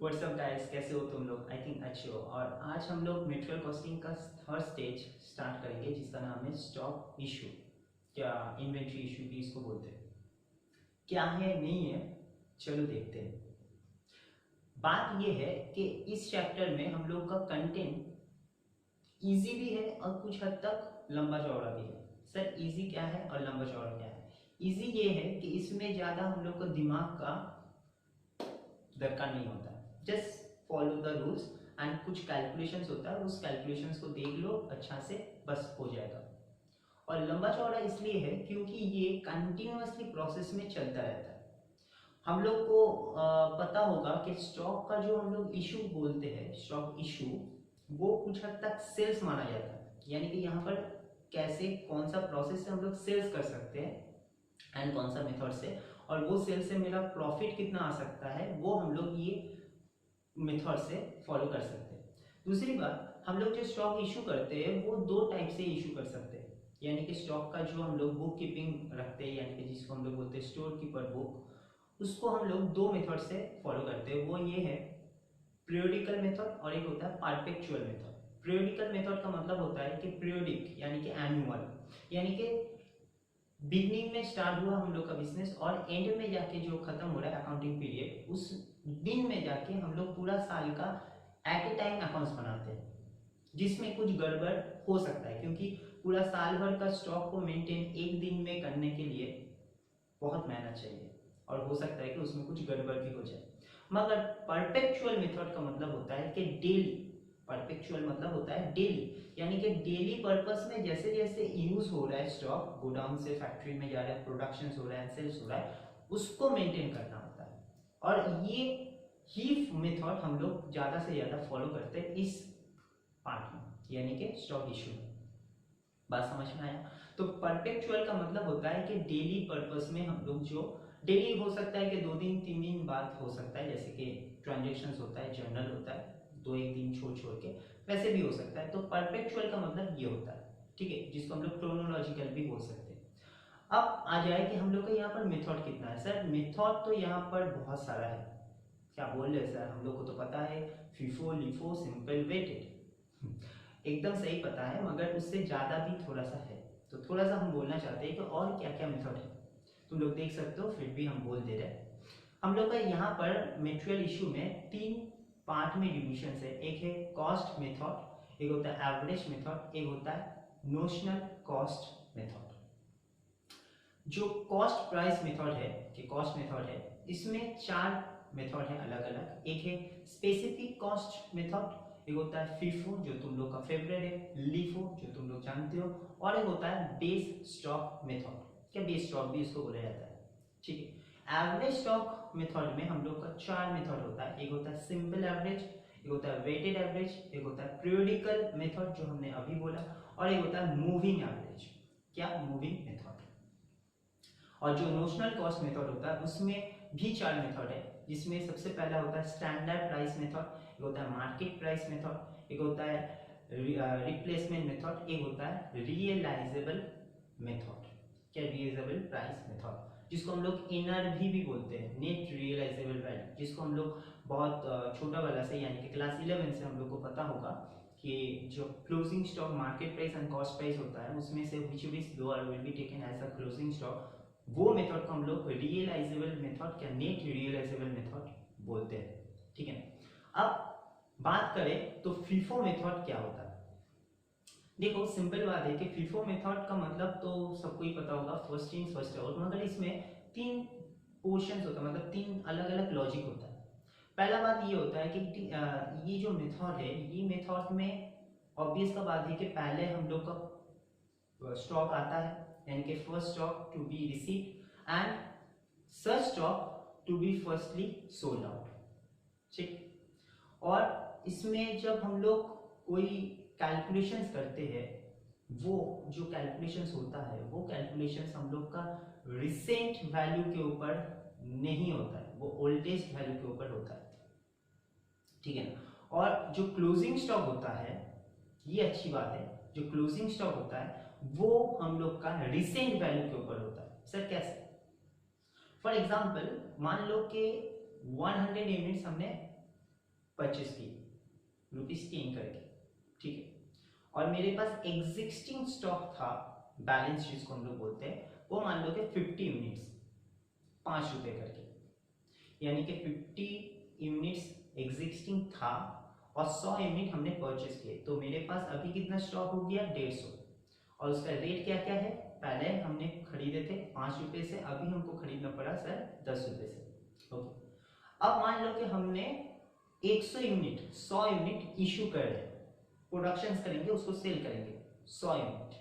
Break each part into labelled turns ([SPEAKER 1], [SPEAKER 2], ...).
[SPEAKER 1] WhatsApp guys, कैसे हो तुम लोग? आई थिंक अच्छे हो। और आज हम लोग मटेरियल कॉस्टिंग का थर्ड स्टेज स्टार्ट करेंगे जिसका नाम है स्टॉक इशू, क्या इन्वेंट्री इशू भी इसको बोलते हैं। क्या है नहीं है, चलो देखते हैं। बात ये है कि इस चैप्टर में हम लोग का कंटेंट इजी भी है और कुछ हद तक लंबा चौड़ा भी है। सर इजी क्या है और लंबा चौड़ा क्या है? इजी ये है कि इसमें ज़्यादा हम लोग को दिमाग का दरकार नहीं होता, just follow the rules and कुछ कैलकुलेशंस होता है, उस कैलकुलेशंस को देख लो अच्छा से, बस हो जाएगा। और लंबा चौड़ा इसलिए है क्योंकि ये कंटिन्यूअसली प्रोसेस में चलता रहता है। हम लोग को पता होगा कि स्टॉक का जो हम लोग इशू बोलते हैं, स्टॉक इशू, वो कुछ हद तक सेल्स माना जाता है। यानी कि यहाँ पर कैसे कौन सा प्रोसेस से हम लोग सेल्स कर सकते हैं एंड कौन सा मेथड से, और वो सेल से मेरा प्रॉफिट कितना आ सकता है, वो हम लोग ये मेथड से फॉलो कर सकते हैं। दूसरी बात, हम लोग जो स्टॉक इशू करते हैं वो दो टाइप से इशू कर सकते हैं। यानी कि स्टॉक का जो हम लोग बुक कीपिंग रखते हैं, यानी कि जिसको हम लोग बोलते हैं स्टोर कीपर बुक, उसको हम लोग दो मेथड से फॉलो करते हैं। वो ये है पीरियोडिकल मेथड और एक होता है परपेचुअल मेथड। पीरियोडिकल मेथड का मतलब होता है कि पीरियोडिक यानी कि एनुअल, यानी कि बिगनिंग में स्टार्ट हुआ हम लोग का बिजनेस और एंड में जाके जो खत्म हो रहा है अकाउंटिंग पीरियड, उस दिन में जाके हम लोग पूरा साल का एट ए टाइम अकाउंट्स बनाते हैं, जिसमें कुछ गड़बड़ हो सकता है क्योंकि पूरा साल भर का स्टॉक को मेंटेन एक दिन में करने के लिए बहुत मेहनत चाहिए और हो सकता है कि उसमें कुछ गड़बड़ भी हो जाए। मगर परपेचुअल मेथड का मतलब होता है कि डेली, परपेचुअल मतलब होता है डेली, यानी कि डेली पर्पस में जैसे जैसे यूज हो रहा है स्टॉक, गोडाउन से फैक्ट्री में जा रहा है, प्रोडक्शन हो रहा है, सेल्स हो रहा है, उसको मेंटेन करना होता है। और ये ही मेथड हम लोग ज्यादा से ज्यादा फॉलो करते हैं इस पार्ट में, यानी कि स्टॉक इशू में। बात समझ में आया? तो परपेचुअल का मतलब होता है कि डेली पर्पस में हम लोग जो डेली हो सकता है कि 2 दिन 3 दिन बाद हो सकता है, जैसे कि ट्रांजेक्शन्स होता है, जर्नल होता है, 2 एक दिन छोड़ छोड़ के वैसे भी हो सकता है। तो परपेचुअल का मतलब ये होता है, ठीक है, जिसको हम लोग क्रोनोलॉजिकल भी बोल सकते हैं। अब आ जाए कि हम लोग का यहाँ पर मेथड कितना है। सर मेथड तो यहाँ पर बहुत सारा है। क्या बोल रहे हैं सर? हम लोग को तो पता है फीफो लिफो सिंपल वेटेड, एकदम सही पता है, मगर उससे ज़्यादा भी थोड़ा सा है। तो थोड़ा सा हम बोलना चाहते हैं कि और क्या क्या मेथड है। तुम लोग देख सकते हो, फिर भी हम बोल दे रहे हैं। हम लोग का यहाँ पर मेटेरियल इशू में 3 पार्ट में डिविजन है। एक है कॉस्ट मेथड, एक होता है एवरेज मेथड, एक होता है नोशनल कॉस्ट मेथड। जो कॉस्ट प्राइस मेथड है, कि कॉस्ट मेथड है, इसमें 4 मेथड है अलग अलग। एक है स्पेसिफिक कॉस्ट मेथड, एक होता है फीफो जो तुम लोग का फेवरेट है, लीफो जो तुम लोग जानते हो, और एक होता है बेस स्टॉक मेथड, क्या बेस स्टॉक भी इसको बोला जाता है, ठीक है। एवरेज स्टॉक मेथड में हम लोग का 4 मेथड होता है। एक होता है सिंपल एवरेज, एक होता है वेटेड एवरेज, एक होता है पीरियोडिकल मेथड जो हमने अभी बोला, और एक होता है मूविंग एवरेज, क्या मूविंग मेथड। और जो नोशनल कॉस्ट मेथड होता है उसमें भी 4 मेथड है, जिसमें सबसे पहला होता है स्टैंडर्ड प्राइस मेथड, एक होता है मार्केट प्राइस मेथड, एक होता है रिप्लेसमेंट मेथड, एक होता है रियलाइजेबल मेथड, क्या रियलाइजेबल प्राइस मेथड, जिसको हम लोग एनआरवी भी बोलते हैं, नेट रियलाइजेबल वैल्यू, जिसको हम लोग बहुत छोटा वाला से यानी कि क्लास 11 से हम लोग को पता होगा कि जो closing stock market price and cost price होता है उसमें से व्हिच ऑफ दिस दो will be taken as a closing stock, वो मेथड को हम लोग रियलाइजेबल मेथड या नेट रियलाइजेबल मेथड बोलते हैं, ठीक है। अब बात करें तो फीफो मेथड क्या होता है। देखो सिंपल बात है कि फीफो मेथड का मतलब तो सबको ही पता होगा, फर्स्ट इन फर्स्ट आउट, मगर इसमें 3 पोर्शंस होता है, मतलब 3 अलग अलग लॉजिक होता है। पहला बात ये होता है कि ये जो मेथड है, ये मेथड में ऑब्वियस का बात है कि पहले हम लोग का स्टॉक आता है, यानी कि first stock to be received and such stock to be firstly sold out, ठीक। और इसमें जब हम लोग कोई कैलकुलेशंस करते हैं, वो जो कैलकुलेशंस होता है वो कैलकुलेशंस हम लोग का रिसेंट वैल्यू के ऊपर नहीं होता है, वो ओल्डेस्ट वैल्यू के ऊपर होता है, ठीक है ना। और जो क्लोजिंग स्टॉक होता है, ये अच्छी बात है, जो क्लोजिंग स्टॉक होता है वो हम लोग का रिसेंट वैल्यू के ऊपर होता है। सर कैसे? फॉर एग्जांपल मान लो कि 100 यूनिट्स हमने परचेस की ₹10 करके, ठीक है। और मेरे पास एग्जिस्टिंग स्टॉक था, बैलेंस जिसको हम लोग बोलते हैं, वो मान लो कि 50 यूनिट्स ₹5 करके, यानी कि 50 यूनिट्स एग्जिस्टिंग था और 100 यूनिट हमने परचेस किए। तो मेरे पास अभी कितना स्टॉक हो गया? 150। और उसका रेट क्या क्या है? पहले हमने खरीदे थे ₹5 से, अभी हमको खरीदना पड़ा सर ₹10 से। ओके, अब मान लो कि हमने 100 यूनिट 100 यूनिट इशू कर रहे, प्रोडक्शन करेंगे, उसको सेल करेंगे 100 यूनिट।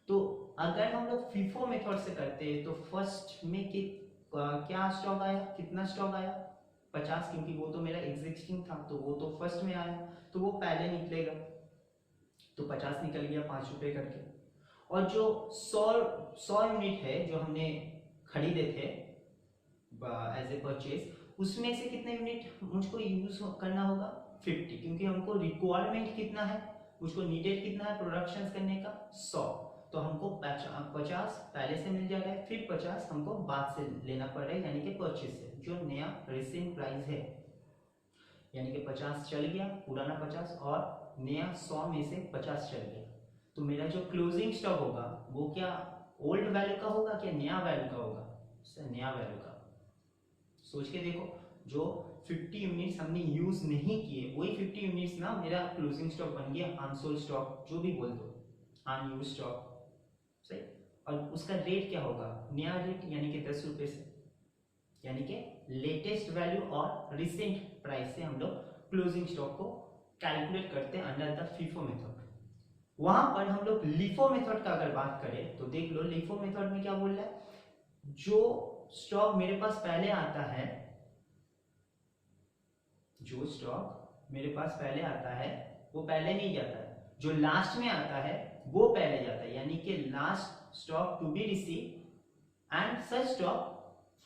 [SPEAKER 1] तो अगर हम लोग फीफो मेथड से करते हैं तो फर्स्ट में क्या स्टॉक आया, कितना स्टॉक आया? 50, क्योंकि वो तो मेरा एग्जिस्टिंग था, तो वो तो फर्स्ट में आया, तो वो पहले निकलेगा, तो 50 निकल गया ₹5 करके। और जो 100 यूनिट है जो हमने खरीदे थे एज ए परचेज, उसमें से कितने यूनिट मुझको यूज करना होगा? 50, क्योंकि हमको रिक्वायरमेंट कितना है, मुझको नीडेड कितना है प्रोडक्शन करने का? 100। तो हमको 50 पहले से मिल जाएगा, फिर 50 हमको बाद से लेना पड़ रहा है, यानी कि परचेज से, जो नया रिसेंट प्राइस है, यानी कि 50 चल गया, पुराना 50, और नया 100 में से 50 चल गया। तो मेरा जो क्लोजिंग स्टॉक होगा वो क्या ओल्ड वैल्यू का होगा, क्या नया वैल्यू का होगा? सर नया वैल्यू का। सोच के देखो, जो 50 यूनिट्स हमने यूज नहीं किए, वही 50 यूनिट्स ना मेरा क्लोजिंग स्टॉक बन गया, अनसोल्ड स्टॉक जो भी बोल दो, अनयूज स्टॉक, सही। और उसका रेट क्या होगा? नया रेट, यानी कि ₹10 से, यानी कि लेटेस्ट वैल्यू और रिसेंट प्राइस से हम लोग क्लोजिंग स्टॉक को कैलकुलेट करते हैं अंडर द फीफो मेथड। वहां पर हम लोग लिफो मेथड का अगर बात करें तो देख लो, लिफो मेथड में क्या बोल रहा है, जो स्टॉक मेरे पास पहले आता है, जो स्टॉक मेरे पास पहले आता है वो पहले नहीं जाता है, जो लास्ट में आता है वो पहले जाता है, यानी कि last stock to be receive and such stock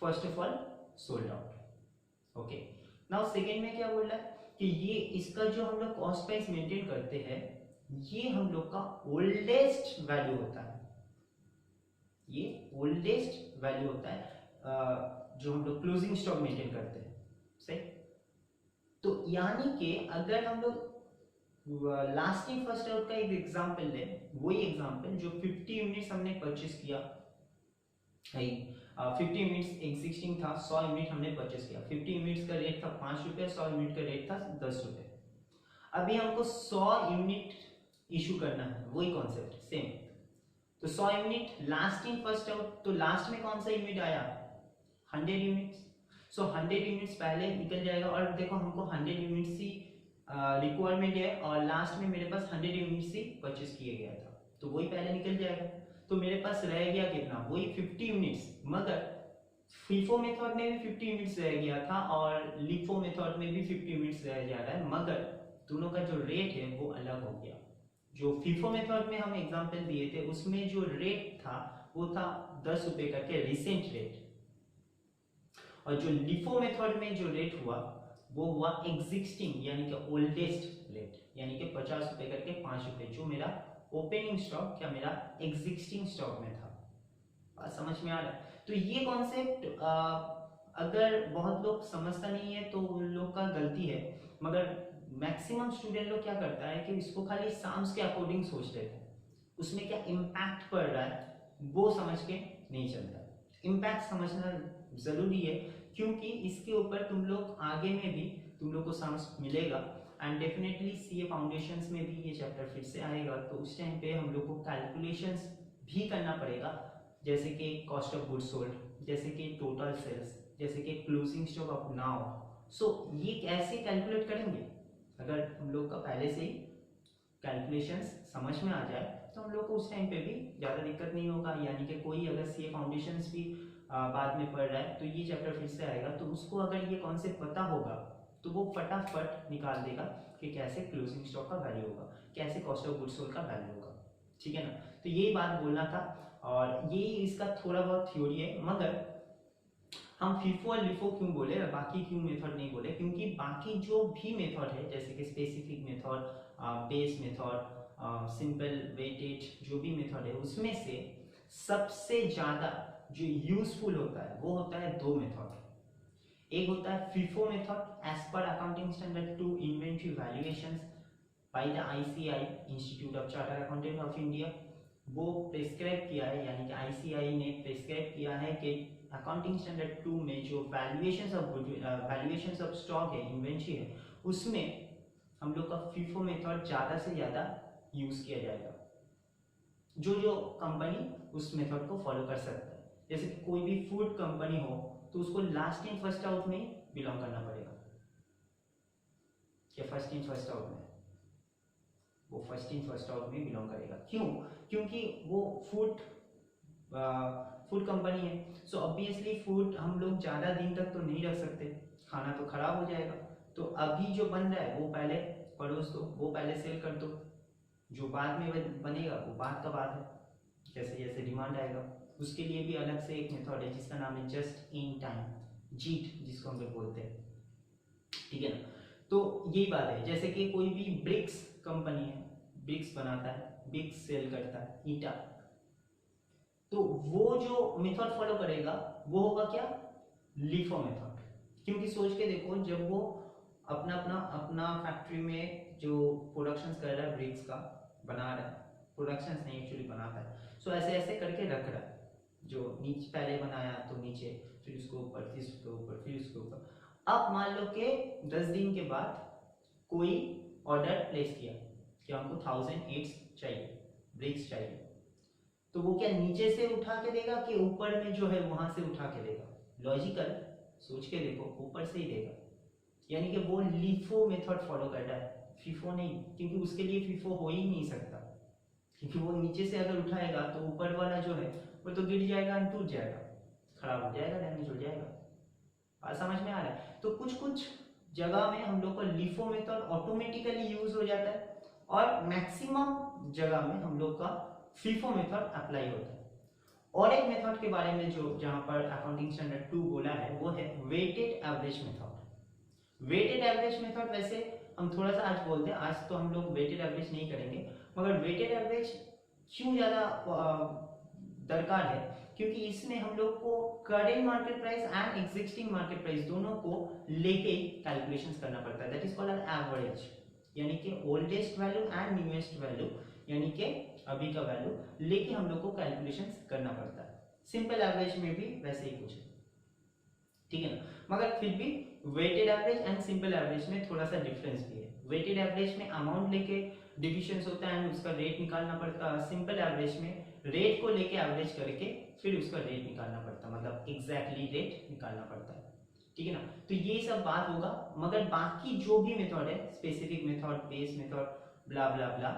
[SPEAKER 1] first of all sold out. Okay, now second में क्या बोल रहा है कि ये इसका जो हम लोग कॉस्ट प्राइस मेंटेन करते हैं, ये हम लोग का ओल्डेस्ट वैल्यू होता है, ये ओल्डेस्ट वैल्यू होता है जो हम लोग क्लोजिंग स्टॉक मेंटेन करते हैं, सही। तो यानी कि अगर हम लोग लास्टिंग फर्स्ट आउट का एक एग्जांपल ले, वही एग्जांपल जो 50 यूनिट्स हमने परचेस किया, 50 यूनिट्स एग्जिस्टिंग था, 100 यूनिट हमने परचेस किया, 50 यूनिट्स का रेट था ₹5, 100 यूनिट का रेट था ₹10। अभी हमको 100 यूनिट इशू करना है, वही कॉन्सेप्ट सेम। तो 100 यूनिट लास्टिंग फर्स्ट आउट, तो लास्ट में कौन सा यूनिट आया? 100 यूनिट्स। सो 100 यूनिट्स पहले निकल जाएगा, और देखो हमको 100 यूनिट्स ही रिक्वायरमेंट है, और लास्ट में मेरे पास 100 यूनिट्स ही परचेस किया गया था, तो वही पहले निकल जाएगा। तो मेरे पास रह गया कितना? वही 50 यूनिट्स, मगर फीफो मेथड में भी 50 यूनिट्स रह गया था और लिफो मेथड में भी 50 यूनिट्स रह जा रहा है, मगर दोनों का जो रेट है वो अलग हो गया। जो फीफो मेथड में हम एग्जांपल दिए थे उसमें जो रेट था वो था ₹10 करके, रिसेंट रेट, और जो लिफो मेथड में जो रेट हुआ वो हुआ एग्जिस्टिंग, यानी कि ओल्डेस्ट रेट, यानी कि ₹50 करके ₹5, जो मेरा ओपनिंग स्टॉक क्या मेरा एग्जिस्टिंग स्टॉक में था। बात समझ में आ रहा है? तो ये कॉन्सेप्ट अगर बहुत लोग समझता नहीं है तो उन लोग का गलती है, मगर मैक्सिमम स्टूडेंट लोग क्या करता है कि इसको खाली साम्स के अकॉर्डिंग सोच लेते हैं, उसमें क्या इम्पैक्ट पड़ रहा है वो समझ के नहीं चलता। इम्पैक्ट समझना जरूरी है, क्योंकि इसके ऊपर तुम लोग आगे में भी तुम लोग को साम्स मिलेगा, एंड डेफिनेटली सीए फाउंडेशंस में भी ये चैप्टर फिर से आएगा, तो उस टाइम पे हम लोग को कैलकुलेशंस भी करना पड़ेगा, जैसे कि कॉस्ट ऑफ गुड्स सोल्ड, जैसे कि टोटल सेल्स, जैसे कि क्लोजिंग स्टॉक ऑफ नाउ। सो ये कैसे कैलकुलेट करेंगे? अगर हम लोग का पहले से ही कैलकुलेशंस समझ में आ जाए तो हम लोग को उस टाइम पे भी ज़्यादा दिक्कत नहीं होगा, यानी कि कोई अगर सीए फाउंडेशंस भी बाद में पढ़ रहा है तो ये चैप्टर फिर से आएगा, तो उसको अगर ये कॉन्सेप्ट पता होगा तो वो फटाफट निकाल देगा कि कैसे क्लोजिंग स्टॉक का वैल्यू होगा, कैसे कॉस्ट ऑफ गुड्स सोल्ड का वैल्यू होगा, ठीक है ना। तो यही बात बोलना था, और ये इसका थोड़ा बहुत थ्योरी है, मगर हम फीफो और लिफो क्यों बोले, बाकी क्यों मेथड नहीं बोले? क्योंकि बाकी जो भी मेथड है, जैसे कि specific method, base method, simple weightage, जो भी मेथड है उसमें से सबसे ज्यादा जो यूजफुल होता है वो होता है दो मेथड। एक होता है FIFO method, as per accounting standard 2 inventory valuations by the ICAI Institute of Chartered Accountant of India. वो प्रिस्क्राइब किया है, यानी कि ICAI ने प्रिस्क्राइब किया है कि अकाउंटिंग स्टैंडर्ड 2 में जो वैल्यूएशंस ऑफ स्टॉक है, इन्वेंट्री है, उसमें हम लोग का FIFO मेथड ज़्यादा से ज़्यादा यूज किया जाएगा। जो कंपनी उस मेथड को फॉलो कर सकता है, जैसे कि कोई भी फूड कंपनी हो तो उसको लास्ट इन फर्स्ट आउट में बिलोंग करना पड़ेगा, या फर्स्ट इन फर्स्ट आउट में, वो फर्स्ट इन फर्स्ट आउट में बिलोंग करेगा। क्यों? क्योंकि वो फूड कंपनी है, सो ऑब्वियसली फूड हम लोग ज़्यादा दिन तक तो नहीं रख सकते, खाना तो खराब हो जाएगा। तो अभी जो बन रहा है वो पहले परोस दो, वो पहले सेल कर दो, जो बाद में बनेगा वो बाद का बात है, जैसे जैसे डिमांड आएगा। उसके लिए भी अलग से एक मेथड है जिसका नाम है जस्ट इन टाइम, जीट जिसको हम लोग बोलते हैं, ठीक है ना। तो यही बात है, जैसे कि कोई भी ब्रिक्स कंपनी है, ब्रिक्स बनाता है, ब्रिक्स सेल करता है, ईटा, तो वो जो मेथड फॉलो करेगा वो होगा क्या? LIFO method. क्योंकि सोच के देखो, जब वो अपना फैक्ट्री में जो प्रोडक्शन कर रहा है, ब्रिक्स का बना रहा है, प्रोडक्शन नहीं एक्चुअली बनाता है, सो ऐसे ऐसे करके रख रहा है, जो नीचे पहले बनाया तो नीचे, फिर उसको ऊपर, फिर उसके ऊपर, फिर उसके ऊपर। अब मान लो कि 10 दिन के बाद कोई ऑर्डर प्लेस किया कि हमको 1000 ईट्स चाहिए, ब्रिक्स चाहिए, तो वो क्या नीचे से उठा के देगा कि ऊपर में जो है वहां से उठा के देगा? लॉजिकल सोच के देखो, ऊपर से ही देगा, यानी कि वो लिफो मेथड फॉलो कर रहा है, फिफो नहीं, क्योंकि उसके लिए फिफो हो ही नहीं सकता, क्योंकि वो नीचे से अगर उठाएगा तो ऊपर वाला जो है वो तो गिर जाएगा, टूट जाएगा, खराब हो जाएगा, डैमेज हो जाएगा। बात समझ में आ रहा है? तो कुछ कुछ जगह में हम लोग का लिफो मेथड ऑटोमेटिकली यूज हो जाता है, और मैक्सिमम जगह में हम लोग का फिफो मेथड अप्लाई होता है। और एक मेथड के बारे में जो जहां पर अकाउंटिंग स्टैंडर्ड 2 बोला है वो है weighted average method. Weighted average method वैसे हम थोड़ा सा आज बोलते हैं, आज तो हम लोग वेटेड एवरेज नहीं करेंगे, मगर वेटेड एवरेज क्यों ज्यादा दरकार है? क्योंकि इसमें हम लोग को current market price and existing market price दोनों को लेके कैलकुलेशंस करना पड़ता है, that is called an average, यानी कि oldest value and newest value, यानी कि अभी का वैल्यू लेके हम लोग को कैलकुलेशंस करना पड़ता है। सिंपल एवरेज में भी वैसे ही कुछ है, ठीक है ना, मगर फिर भी weighted average and simple average में थोड़ा सा डिफरेंस भी है। वेटेड एवरेज में अमाउंट लेके डिविजन्स होता है एंड उसका रेट निकालना पड़ता है, सिंपल एवरेज में रेट को लेके एवरेज करके फिर उसका रेट निकालना पड़ता है, मतलब एग्जैक्टली रेट निकालना पड़ता है, ठीक है ना। तो ये सब बात होगा, मगर बाकी जो भी मेथड है, स्पेसिफिक मेथड, बेस मेथड, ब्ला ब्ला ब्ला,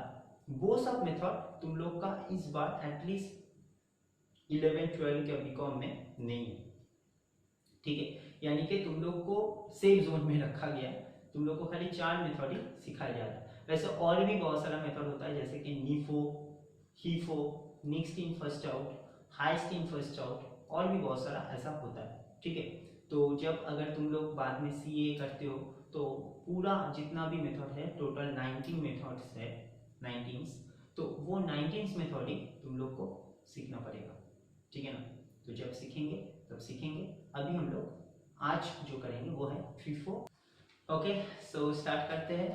[SPEAKER 1] वो सब मेथड तुम लोग का इस बार एटलीस्ट 11-12 के बीकॉम में नहीं है, ठीक है, यानी कि तुम लोग को सेफ जोन में रखा गया, तुम लोग को खाली 4 मेथड ही सिखाया जा रहा है। वैसे और भी बहुत सारा मेथड होता है, जैसे कि NIFO, HIFO, next in first out, highest in first out, और भी बहुत सारा ऐसा होता है, ठीक है। तो जब अगर तुम लोग बाद में सीए करते हो तो पूरा जितना भी मेथड है, टोटल 19 मेथड्स है, 19, तो वो 19 मेथड ही तुम लोग को सीखना पड़ेगा, ठीक है ना। तो जब सीखेंगे तब सीखेंगे, अभी हम लोग आज जो करेंगे वो है फिफो। ओके, सो स्टार्ट करते हैं,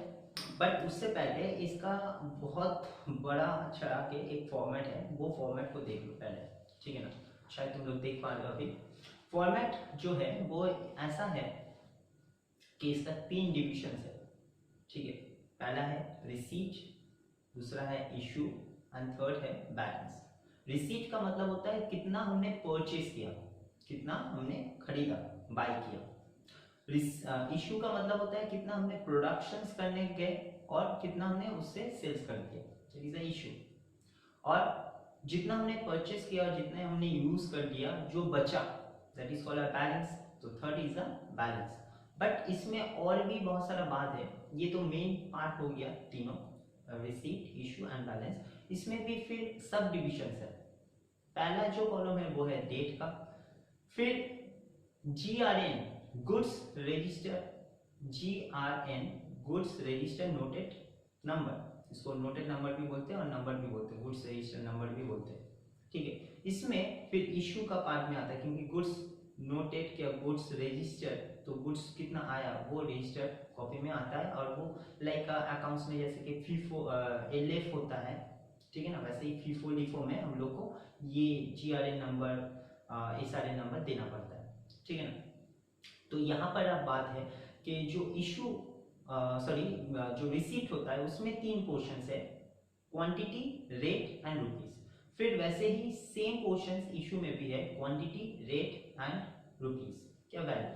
[SPEAKER 1] बट उससे पहले इसका बहुत बड़ा चढ़ा के एक फॉर्मेट है, वो फॉर्मेट को देख लो पहले, ठीक है ना। शायद तुम लोग देख पा रहे हो अभी। फॉर्मेट जो है वो ऐसा है कि इसका 3 डिविजन है, ठीक है। पहला है रिसीट, दूसरा है इशू एंड थर्ड है बैलेंस। रिसीट का मतलब होता है कितना हमने परचेज किया, कितना हमने खरीदा, बाय किया। इशू का मतलब होता है कितना हमने प्रोडक्शंस करने गए और कितना हमने उससे सेल्स कर दिया, दैट इज अ इशू। और जितना हमने परचेज किया और जितने हमने यूज कर दिया, जो बचा, that is called a balance. तो third is a balance. But इसमें और भी बहुत सारा बात है, ये तो मेन पार्ट हो गया तीनों, रिसीट, इशू एंड बैलेंस। इसमें भी फिर सब डिविजन्स है। पहला जो कॉलम है वो है डेट का, फिर GRN goods register, GRN goods register noted number, इसको नोटेड नंबर भी बोलते हैं और नंबर भी बोलते हैं, गुड्स रजिस्टर नंबर भी बोलते हैं, ठीक है। इसमें फिर इशू का पार्ट में आता है, क्योंकि गुड्स नोटेड क्या गुड्स रजिस्टर, तो गुड्स कितना आया वो रजिस्टर कॉपी में आता है, और वो लाइक अकाउंट्स में जैसे कि फीफो एलएफ होता है, ठीक है ना, वैसे ही फीफो लिफो में हम लोग को ये जीआरएन नंबर एसआरएन नंबर देना पड़ता है, ठीक है ना। तो यहाँ पर अब बात है कि जो इशू जो रिसीप्ट होता है उसमें 3 पोर्शंस है, क्वांटिटी, रेट एंड रुपीस। फिर वैसे ही सेम पोर्शंस इशू में भी है, क्वांटिटी, रेट एंड रुपीस, क्या वैल्यू,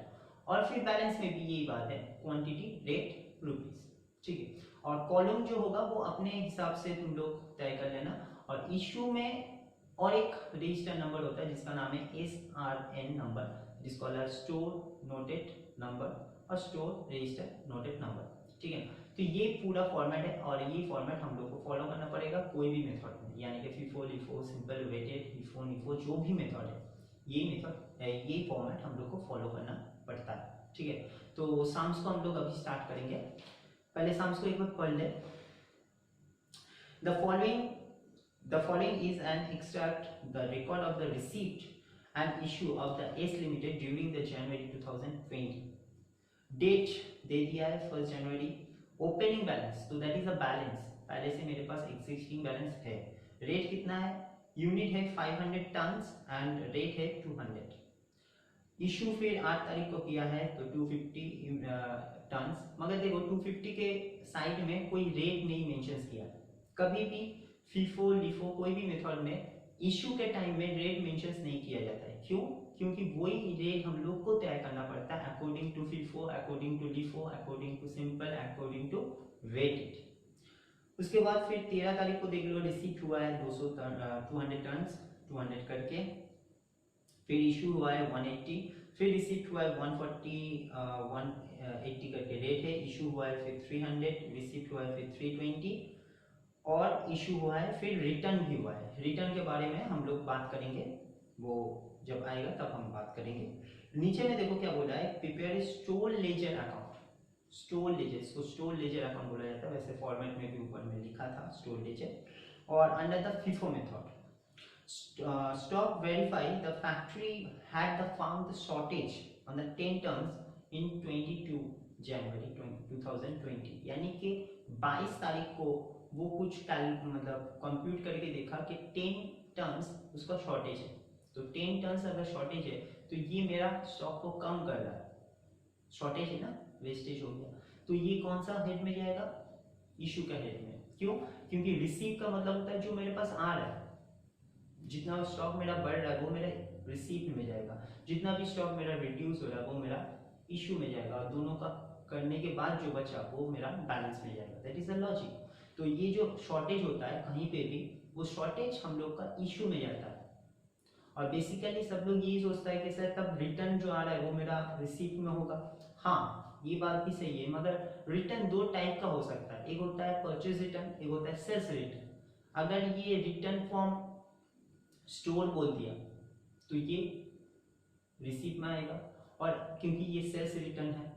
[SPEAKER 1] और फिर बैलेंस में भी यही बात है, क्वांटिटी, रेट, रुपीस, ठीक है। और कॉलम जो होगा वो अपने हिसाब से तुम लोग तय कर लेना। और इशू में और एक रजिस्टर नंबर होता है जिसका नाम है एसआरएन नंबर, जिसको स्टोर नोटेड नंबर और स्टोर रजिस्टर नोटेड नंबर, ठीक है। तो ये पूरा फॉर्मेट है, और ये फॉर्मेट हम लोग को फॉलो करना पड़ेगा कोई भी मेथड में, यानी कि फीफो लिफो, सिंपल वेटेड, हिफो निफो, जो भी मेथड है ये मेथड ये फॉर्मेट हम लोग को फॉलो करना पड़ता है, ठीक है। तो साम्स को हम लोग अभी स्टार्ट करेंगे। पहले साम्स को एक बार पढ़ ले। The following is an extract the record of the receipt and issue of the S Limited during the January 2020. Date दे दिया है 1 जनवरी। ओपनिंग बैलेंस, तो दैट इज अ बैलेंस, पहले से मेरे पास एग्जिस्टिंग बैलेंस है। रेट कितना है, यूनिट है 500 टन्स एंड रेट है 200। इशू फिर 8 तारीख को किया है तो 250 टन्स, मगर देखो 250 के साइड में कोई रेट नहीं मेंशन किया। कभी भी फीफो लिफो कोई भी मेथड में इशू के टाइम में रेट मेंशन नहीं किया जाता है, क्यों? क्योंकि वही रेट हम लोग को तय करना पड़ता है according to FIFO, according to LIFO, according to simple, according to weighted. उसके बाद फिर 13 तारीख को देख लो, रिसीट हुआ है 200 टन्स 200 करके, फिर इशू हुआ है 180, फिर रिसीट हुआ है 140 180 करके रेट है, इशू हुआ है फिर 300, रिसीट हुआ है फिर 320, और इशू हुआ है फिर रिटर्न भी हुआ है। रिटर्न के बारे में हम लोग बात करेंगे, वो जब आएगा तब हम बात करेंगे। नीचे में देखो क्या बोला है, prepare store ledger account. Store laser, इसको स्टोर लेजर अकाउंट बोला जाता है, वैसे फॉर्मेट में भी ऊपर में लिखा था स्टोर लेजर। और under the FIFO method stock verify the factory had the found the shortage on the 10 tons in 22 January 2020, यानी कि 22 तारीख को वो कुछ मतलब कंप्यूट करके देखा कि 10 टन्स उसका शॉर्टेज है। तो 10 टन्स अगर शॉर्टेज है तो ये मेरा स्टॉक को कम कर रहा है, शॉर्टेज है ना, वेस्टेज हो गया। तो ये कौन सा हेड में जाएगा, इशू का हेड में। क्यों? क्योंकि रिसीव का मतलब होता है जो मेरे पास आ रहा है, जितना स्टॉक मेरा बढ़ रहा है वो मेरा रिसीप्ट में जाएगा, जितना भी स्टॉक मेरा रिड्यूस हो रहा है वो मेरा इशू में जाएगा, और दोनों का करने के बाद जो बचा वो मेरा बैलेंस में जाएगा। That is the logic. तो ये जो शॉर्टेज होता है कहीं पे भी, वो शॉर्टेज हम लोग का इशू में जाता है। और बेसिकली सब लोग यही सोचता है कि सर तब रिटर्न जो आ रहा है वो मेरा रिसीप्ट में होगा। हाँ, ये बात भी सही है, मगर रिटर्न 2 टाइप का हो सकता है, एक होता है परचेज रिटर्न, एक होता है सेल्स रिटर्न। अगर ये रिटर्न फॉर्म स्टोर बोल दिया तो ये रिसीप्ट में आएगा, और क्योंकि ये सेल्स रिटर्न है,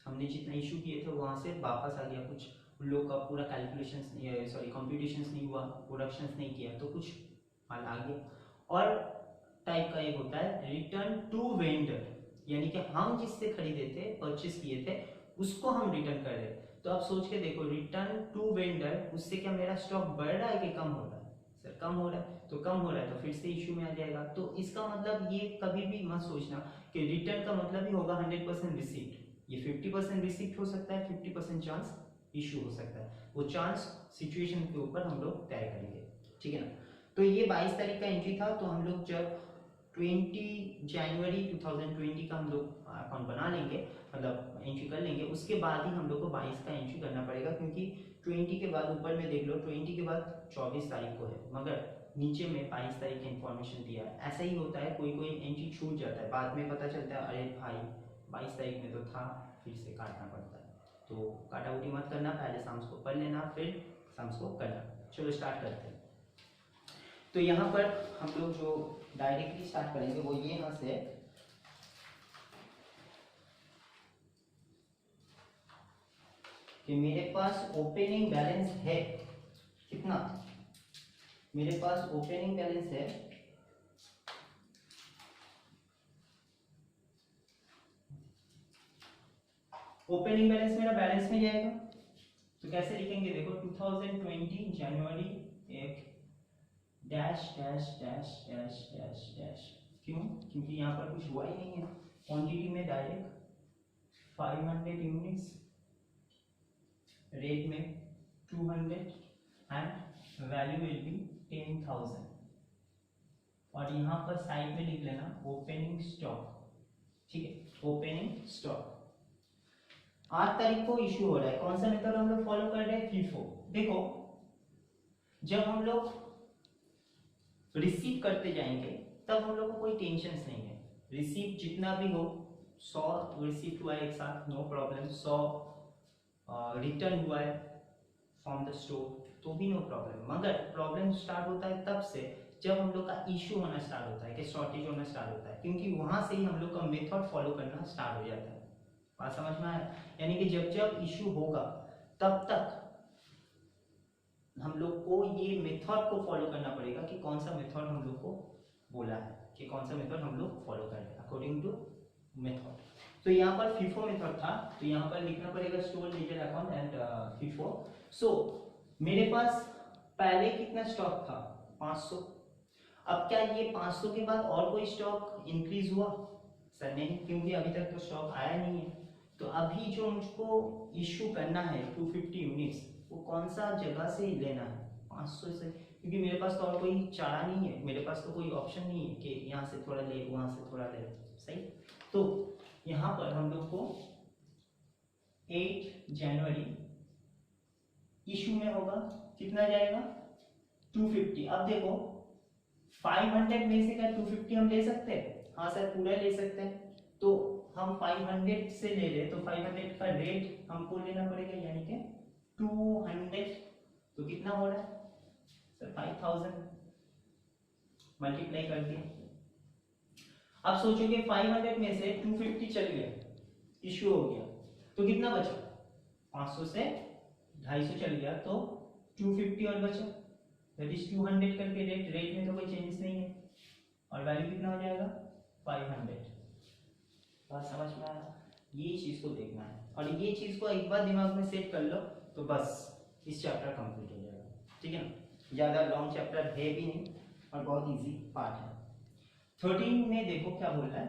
[SPEAKER 1] हमने जितना इशू किए थे वहां से वापस आ गया, कुछ उन लोग का पूरा कैलकुलेशंस कंप्यूटेशंस नहीं हुआ, प्रोडक्शंस नहीं किया, तो कुछ माल आ गया। और टाइप का एक होता है रिटर्न टू वेंडर, यानी कि हम जिससे खरीदे थे, परचेस किए थे, उसको हम रिटर्न कर रहे। तो आप सोच के देखो, रिटर्न टू वेंडर, उससे क्या मेरा स्टॉक बढ़ रहा है कि कम हो रहा है? सर कम हो रहा है, तो कम हो रहा है तो फिर से इशू में आ जाएगा। तो इसका मतलब ये कभी भी मत सोचना कि रिटर्न का मतलब ही होगा 100% रिसीप्ट। ये 50% रिसीप्ट हो सकता है, 50% चांस इशू हो सकता है, वो चांस सिचुएशन के ऊपर हम लोग तय करेंगे, ठीक है ना। तो ये 22 तारीख का एंट्री था, तो हम लोग जब 20 जनवरी 2020 का हम लोग अकाउंट बना लेंगे, मतलब एंट्री कर लेंगे, उसके बाद ही हम लोग को 22 का एंट्री करना पड़ेगा, क्योंकि 20 के बाद ऊपर में देख लो 20 के बाद 24 तारीख को है, मगर नीचे में 22 तारीख की इन्फॉर्मेशन दिया है। ऐसा ही होता है, कोई कोई एंट्री छूट जाता है, बाद में पता चलता है अरे भाई 22 तारीख में तो था, फिर से काटना पड़ता है। तो काटाउटी मत करना, पहले साम्स को पढ़ लेना, फिर साम्स को करना। चलो स्टार्ट करते हैं। तो यहाँ पर हम लोग जो डायरेक्टली स्टार्ट करेंगे वो ये यहाँ से कि मेरे पास ओपनिंग बैलेंस है कितना, मेरे पास ओपनिंग बैलेंस है ओपनिंग बैलेंस मेरा बैलेंस में जाएगा, तो कैसे लिखेंगे देखो 2020 जनवरी एक dash dash dash dash dash dash, क्यों? क्योंकि यहाँ पर कुछ हुआ ही नहीं है, क्वांटिटी में डायरेक्ट 500 यूनिट्स, रेट में 200 एंड वैल्यू विल बी 10,000। और यहाँ पर साइड में लिख लेना ओपनिंग स्टॉक, ठीक है, ओपनिंग स्टॉक। 8 तारीख को इशू हो रहा है, कौन सा मेथड हम लोग फॉलो कर रहे हैं? फीफो। देखो जब हम लोग रिसीव करते जाएंगे तब हम लोग को कोई टेंशन नहीं है, रिसीव जितना भी हो, 100 रिसीव हुआ है एक साथ नो प्रॉब्लम, 100 रिटर्न हुआ है फ्रॉम द स्टोर तो भी नो प्रॉब्लम। मगर प्रॉब्लम स्टार्ट होता है तब से जब हम लोग का इशू होना स्टार्ट होता है, कि शॉर्टेज होना स्टार्ट होता है, क्योंकि वहां से ही हम लोग का मेथड फॉलो करना स्टार्ट हो जाता है। बात समझ में आया? यानी कि जब जब इशू होगा तब तक हम लोग को ये मेथड को फॉलो करना पड़ेगा कि कौन सा मेथड हम लोग को बोला है, कि कौन सा मेथड हम लोग फॉलो करें अकॉर्डिंग टू मेथड। तो यहाँ पर फीफो मेथड था, तो यहाँ पर लिखना पड़ेगा store ledger account and FIFO. So मेरे पास पहले कितना स्टॉक था? 500। अब क्या ये 500 के बाद और कोई स्टॉक इंक्रीज हुआ? सर नहीं, क्योंकि अभी तक तो स्टॉक आया नहीं है। तो अभी जो मुझको इशू करना है 250 यूनिट्स, वो कौन सा जगह से लेना है? 500 से, क्योंकि मेरे पास तो और कोई चारा नहीं है, मेरे पास तो कोई ऑप्शन नहीं है कि यहाँ से थोड़ा ले वहां से थोड़ा ले, सही। तो यहाँ पर हम लोग को 8 जनवरी इशू में होगा, कितना जाएगा? 250। अब देखो 500 में से क्या 250 हम ले सकते हैं? हाँ सर पूरा ले सकते हैं। तो हम 500 से ले रहे, तो 500 का रेट हमको लेना पड़ेगा, यानी कि 200। तो कितना हो रहा है सर? 5000 मल्टीप्लाई कर दिया। अब सोचोगे 500 में से 250 चल गया, इशू हो गया, तो कितना बचा? 500 से 250 चल गया, तो 250 और बचा, दैट इज 200 करके रेट में तो कोई चेंजेस नहीं है, और वैल्यू कितना हो जाएगा? 500। बात समझ में आया? ये चीज को देखना है, और ये चीज को एक बार दिमाग में सेट कर लो तो बस इस चैप्टर कंप्लीट हो जाएगा, ठीक है ना? ज्यादा लॉन्ग चैप्टर है भी नहीं और बहुत इजी पार्ट है। 13 में देखो क्या बोल रहा है,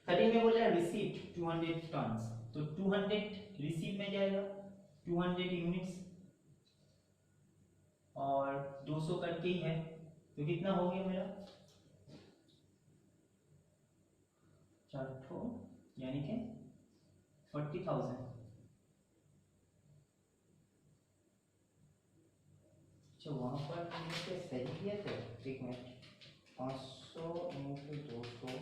[SPEAKER 1] 13 में बोल रहा है रिसीव्ड 200 टन्स, तो 200 रिसीव में जाएगा, 200 यूनिट्स और 200 करके ही है, तो कितना हो गया मेरा? 4 यानी कि 40,000। अच्छा वहां पर मुझे सही किया था, एक मिनट, 500 इंटू 200,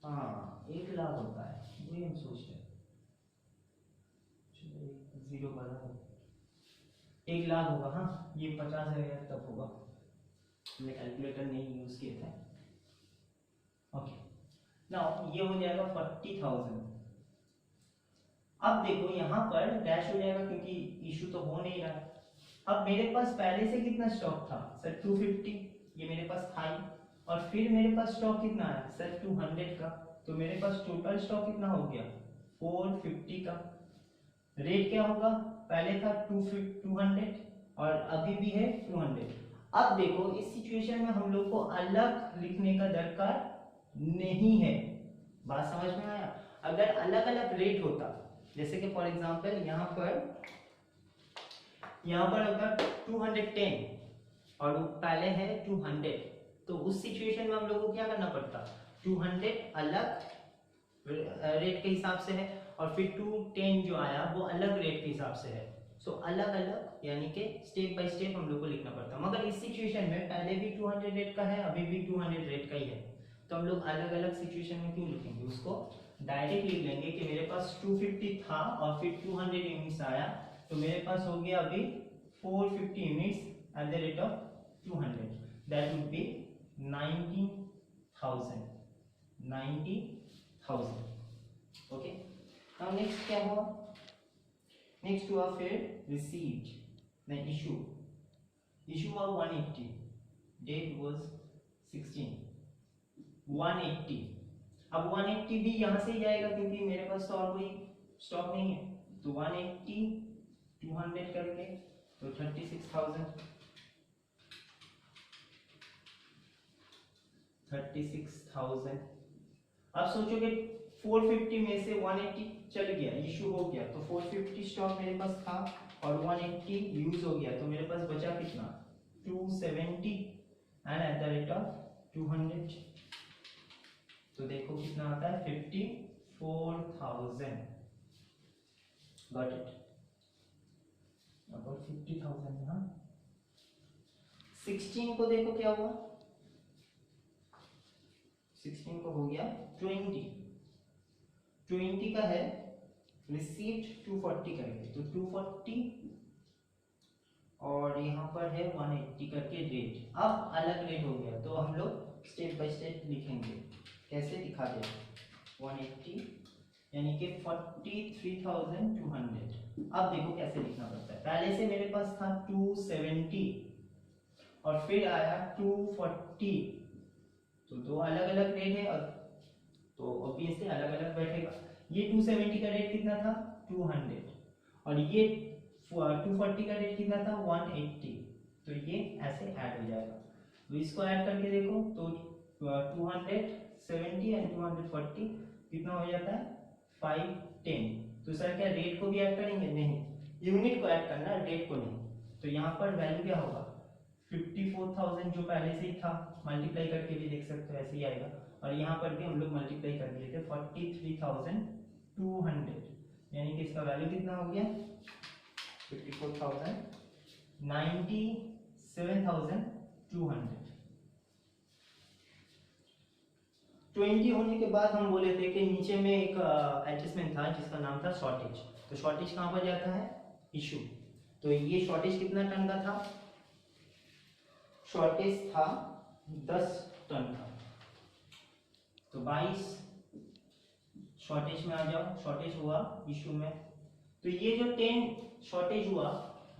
[SPEAKER 1] हाँ 1 लाख होता है, वही हम सोच रहे हैं। जीरो वाला 1 लाख होगा, हाँ ये 50,000 तक होगा, हमने कैलकुलेटर नहीं यूज किया था। ओके नाउ ये हो जाएगा 40,000। अब देखो यहाँ पर डैश हो जाएगा क्योंकि इशू तो हो नहीं रहा। अब मेरे पास पहले से कितना स्टॉक था सर? 250, ये मेरे पास था ही, और फिर मेरे पास स्टॉक कितना है सर? 200 का, तो मेरे पास टोटल स्टॉक कितना हो गया? 450 का। रेट क्या होगा? पहले था 200 और अभी भी है 200। अब देखो इस सिचुएशन में हम लोग को अलग लिखने का दरकार नहीं है। बात समझ में आया? अगर अलग अलग रेट होता, जैसे कि फॉर एग्जांपल यहाँ पर अगर 210 और पहले है 200, तो उस सिचुएशन में हम लोग को क्या करना पड़ता? 200 अलग रेट के हिसाब से है और फिर 210 जो आया वो अलग रेट के हिसाब से है। सो अलग अलग यानी कि स्टेप बाय स्टेप हम लोग को लिखना पड़ता। मगर इस सिचुएशन में पहले भी 200 रेट का है, अभी भी 200 रेट का ही है, तो हम लोग अलग अलग सिचुएशन में क्यों लिखेंगे? उसको डायरेक्ट लिख लेंगे कि मेरे पास 250 था और फिर 200 यूनिट्स आया, तो मेरे पास हो गया अभी 450 units at the rate of 200, that would be 90,000। Okay now next क्या हुआ? नेक्स्ट हुआ फिर रिसीव्ड, नहीं इशू हुआ 180, डेट वाज 16, 180 अब 180 भी यहाँ से ही जाएगा क्योंकि मेरे पास तो और कोई स्टॉक नहीं है, तो 180 200 करके तो 36,000। अब सोचोगे 450 में से 180 चल गया, इशू हो गया, तो 450 स्टॉक मेरे पास था और 180 यूज हो गया, तो मेरे पास बचा कितना 270 and eight the rate of 200, तो देखो कितना आता है 54,000। Got it, about 50,000। हाँ 16 को देखो क्या हुआ, 16 को हो गया 20 का है रिसीव्ड 240 करके, तो 240 और यहाँ पर है 180 करके रेट। अब अलग रेट हो गया, तो हम लोग स्टेप बाय स्टेप लिखेंगे, कैसे दिखा दे 180 यानी कि 43,200। अब देखो कैसे लिखना पड़ता है, पहले से मेरे पास था 270 और फिर आया 240, तो दो अलग अलग रेट है तो ऑब्वियसली अलग अलग बैठेगा। ये 270 का रेट कितना था 200 और ये 240 का रेट कितना था 180, तो ये ऐसे ऐड हो जाएगा। तो इसको ऐड करके देखो तो 270 एंड 240 कितना हो जाता है 510। तो सर क्या रेट को भी ऐड करेंगे? नहीं, यूनिट को ऐड करना, रेट को नहीं। तो यहाँ पर वैल्यू क्या होगा 54,000 जो पहले से ही था, मल्टीप्लाई करके भी देख सकते हो ऐसे ही आएगा, और यहाँ पर भी हम लोग मल्टीप्लाई कर दिए थे 43,200, यानी कि इसका वैल्यू कितना हो गया 54,000 97,200। 20 होने के बाद हम बोले थे कि नीचे में एक एडजस्टमेंट था जिसका नाम था शॉर्टेज। तो शॉर्टेज कहाँ पर जाता है इशू, तो ये शॉर्टेज कितना टन का था, शॉर्टेज था 10 टन का, तो 22 शॉर्टेज में आ जाओ, शॉर्टेज हुआ इशू में। तो ये जो 10 शॉर्टेज हुआ,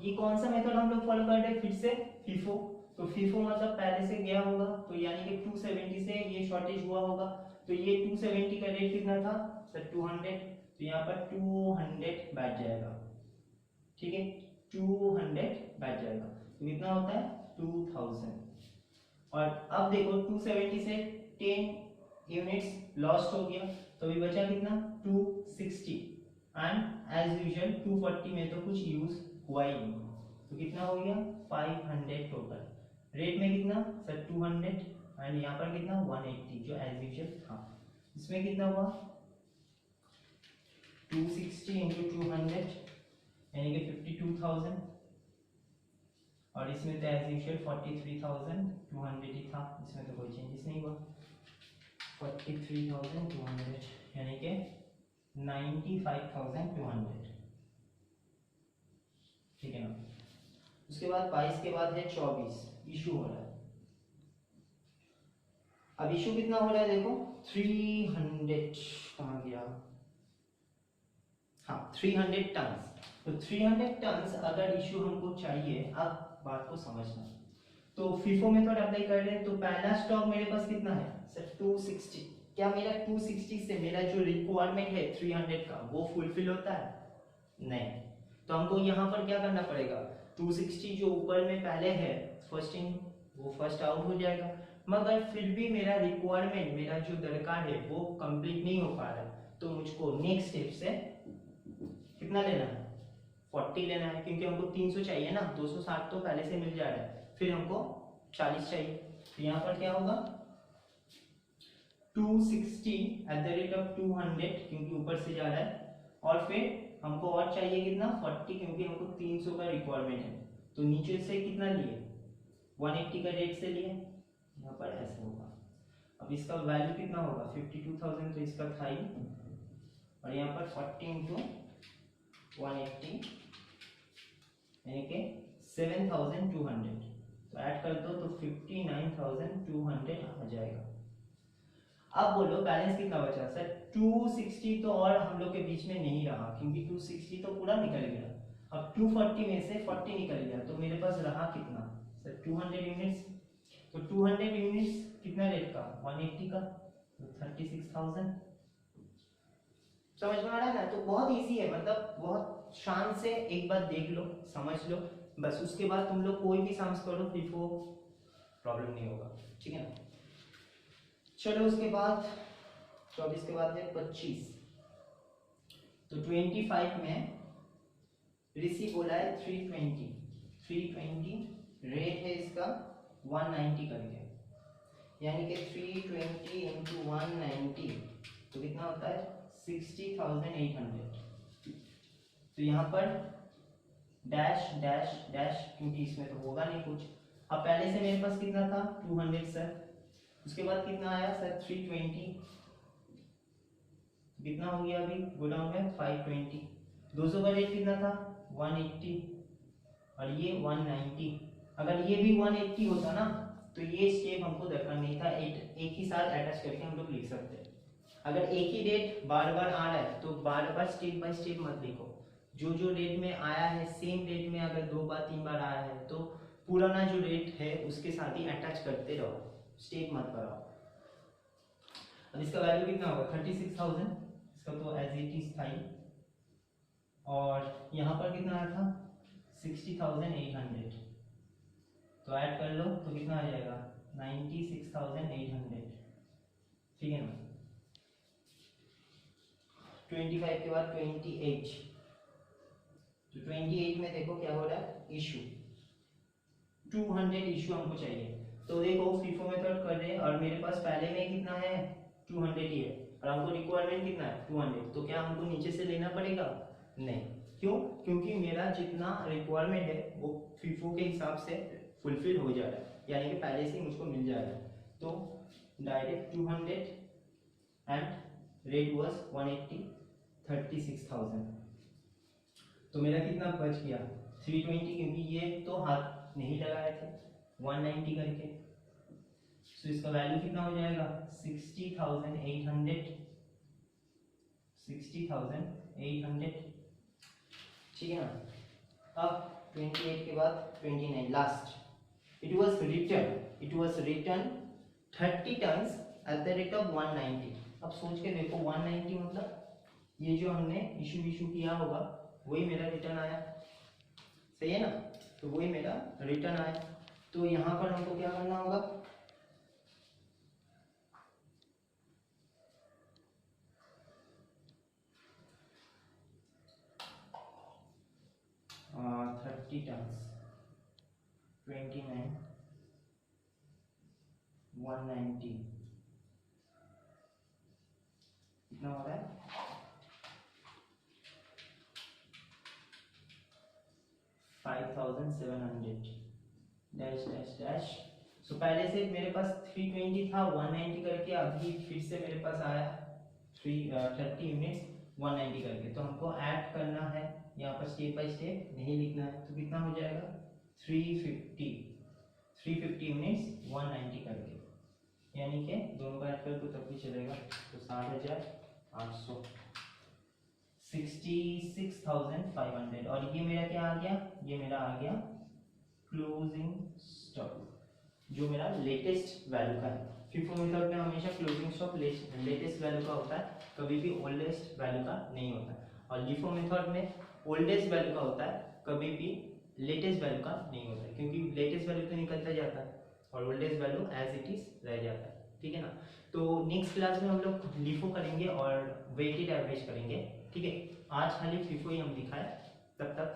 [SPEAKER 1] ये कौन सा मेथड हम लोग फॉलो कर रहे हैं फिर से फीफो, तो फीफो मतलब पहले से गया होगा, तो यानी कि 270 से ये शॉर्टेज हुआ होगा, तो ये 270 का रेट कितना था सर 200, तो यहाँ पर 200 बैठ जाएगा, ठीक है 200 बैठ जाएगा, तो कितना होता है 2000। और अब देखो 270 से 10 यूनिट्स लॉस्ट हो गया, तो अभी बचा कितना 260 एंड एज यूजुअल 240 में तो कुछ यूज हुआ ही नहीं, तो कितना हो गया 500 टोटल। रेट में कितना सर 200 एंड यहाँ पर कितना 180 जो एज यूजुअल था। इसमें कितना हुआ 260 इंटू 200 यानी कि 52,000, और इसमें तो एज यूजुअल 43,200 ही था, इसमें तो कोई चेंजेस नहीं हुआ 43,200 यानी कि 95,200, ठीक है ना। उसके बाद 22 के बाद है 24 इशू हो रहा है। अब इशू कितना हो रहा है देखो 300 कहाँ गया, हाँ 300 टन्स। तो 300 टन्स अगर इशू हमको चाहिए, अब बात को समझना, तो फीफो मेथड अप्लाई कर रहे हैं, तो पहला स्टॉक मेरे पास कितना है सर 260, क्या मेरा 260 से मेरा जो रिक्वायरमेंट है 300 का वो फुलफिल होता है? नहीं, तो हमको यहाँ पर क्या करना पड़ेगा 260 जो ऊपर में पहले है फर्स्ट इन वो फर्स्ट आउट हो जाएगा, मगर फिर भी मेरा रिक्वायरमेंट मेरा जो दरकार है वो कंप्लीट नहीं हो पा रहा है, तो मुझको नेक्स्ट स्टेप से कितना लेना है 40 लेना है, क्योंकि हमको 300 चाहिए ना, 260 तो पहले से मिल जा रहा है, फिर हमको 40 चाहिए, तो यहाँ पर क्या होगा 260 एट द रेट ऑफ 200 क्योंकि ऊपर से जा रहा है, और फिर हमको और चाहिए कितना 40 क्योंकि हमको 300 का रिक्वायरमेंट है, तो नीचे से कितना लिए 180 का रेट से लिए, यहाँ पर ऐसे होगा। अब इसका वैल्यू कितना होगा 52,000, तो इसका था ही, और यहाँ पर 40 इंटू 180 यानी कि 7,200, तो ऐड कर दो तो 59,200 आ जाएगा। अब बोलो बैलेंस कितना बचा सर 260 तो और हम लोग के बीच में नहीं रहा, क्योंकि 260 तो पूरा निकल गया, अब 240 में से 40 निकल गया, तो मेरे पास रहा कितना सर 200 यूनिट्स, तो 200 यूनिट्स कितना रेट का 180 का, तो 36,000। समझ में आ रहा है ना? तो बहुत इजी है, मतलब बहुत शान से एक बार देख लो, समझ लो, बस उसके बाद तुम लोग कोई भी सम्स करो, FIFO प्रॉब्लम नहीं होगा, ठीक है ना? चलो उसके बाद 24 के बाद है 25। तो 25 में ऋषि बोला है 320 रेट है इसका 190 करके, यानी कि 320 इंटू 190 तो कितना होता है 60,800। तो यहाँ पर डैश डैश डैश, क्योंकि इसमें तो होगा नहीं कुछ। अब पहले से मेरे पास कितना था 200 सर, उसके बाद कितना आया सर 320, कितना हो गया अभी गोडाउन में 520, 200 का रेट कितना था 180 और ये 190। अगर ये भी 180 होता ना तो ये स्टेप हमको दरकार नहीं था, एक ही साथ अटैच करके हम लोग लिख सकते हैं। अगर एक ही रेट बार बार आ रहा है तो बार बार स्टेप बाय स्टेप मत लिखो, जो जो रेट में आया है सेम रेट में अगर 2 बार 3 बार आया है तो पुराना जो रेट है उसके साथ ही अटैच करते रहो, स्टेप मत कराओ। अब इसका वैल्यू कितना होगा 36,000, इसका तो एज इट इज था ही, और यहाँ पर कितना आया था 60,800, तो ऐड कर लो तो कितना आ जाएगा 96,800, ठीक है ना? 25 के बाद 28, तो 28 में देखो क्या हो रहा है इशू 200 इशू हमको चाहिए। तो देखो FIFO मेथड कर रहे हैं और मेरे पास पहले में कितना है 200 ही है और हमको रिक्वायरमेंट कितना है 200, तो क्या हमको नीचे से लेना पड़ेगा? नहीं। क्यों? क्योंकि मेरा जितना रिक्वायरमेंट है वो FIFO के हिसाब से फुलफिल हो जा रहा है, यानी कि पहले से ही मुझको मिल जाएगा। तो डायरेक्ट 200 एंड रेट वाज 180, 36,000। तो मेरा कितना बच गया 320, क्योंकि ये तो हाथ नहीं लगाए थे 190 करके, तो इसका वैल्यू कितना हो जाएगा 60,800, 60,800, ठीक है ना? अब 28 के बाद 29 last, it was return 30 tons at the rate of 190। अब सोच के देखो 190 मतलब ये जो हमने इशू किया होगा वही मेरा रिटर्न आया, सही है ना? तो वही मेरा रिटर्न आया। तो यहाँ पर हमको क्या करना होगा 30 टन्स 29 190 कितना हो रहा है 5,700 डैश डैश डैश। सो पहले से मेरे पास 320 था 190 करके, अभी फिर से मेरे पास आया 30 यूनिट्स 190 करके, तो हमको ऐड करना है यहाँ पर स्टेप बाय स्टेप नहीं लिखना है। तो कितना हो जाएगा 350 यूनिट्स 190 करके, यानी कि दोनों का ऐड कर तो तब भी चलेगा। तो 60,800 66,500, और ये मेरा क्या आ गया, ये मेरा आ गया क्लोजिंग स्टॉक, जो मेरा लेटेस्ट वैल्यू का है। FIFO मेथड में हमेशा क्लोजिंग स्टॉक लेटेस्ट वैल्यू का होता है, कभी भी ओल्डेस्ट वैल्यू का नहीं होता है। और LIFO मेथड में ओल्डेस्ट वैल्यू का होता है, कभी भी लेटेस्ट वैल्यू का नहीं होता है, क्योंकि लेटेस्ट वैल्यू तो निकलता जाता है और oldest value as it is रह जाता है, ठीक है ना? तो नेक्स्ट क्लास में हम लोग LIFO करेंगे और वेटेड एवरेज करेंगे, ठीक है? आज खाली FIFO ही हम दिखाए। तब तक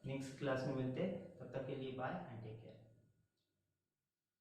[SPEAKER 1] नेक्स्ट क्लास में मिलते हैं, तब तक के लिए बाय एंड टेक केयर।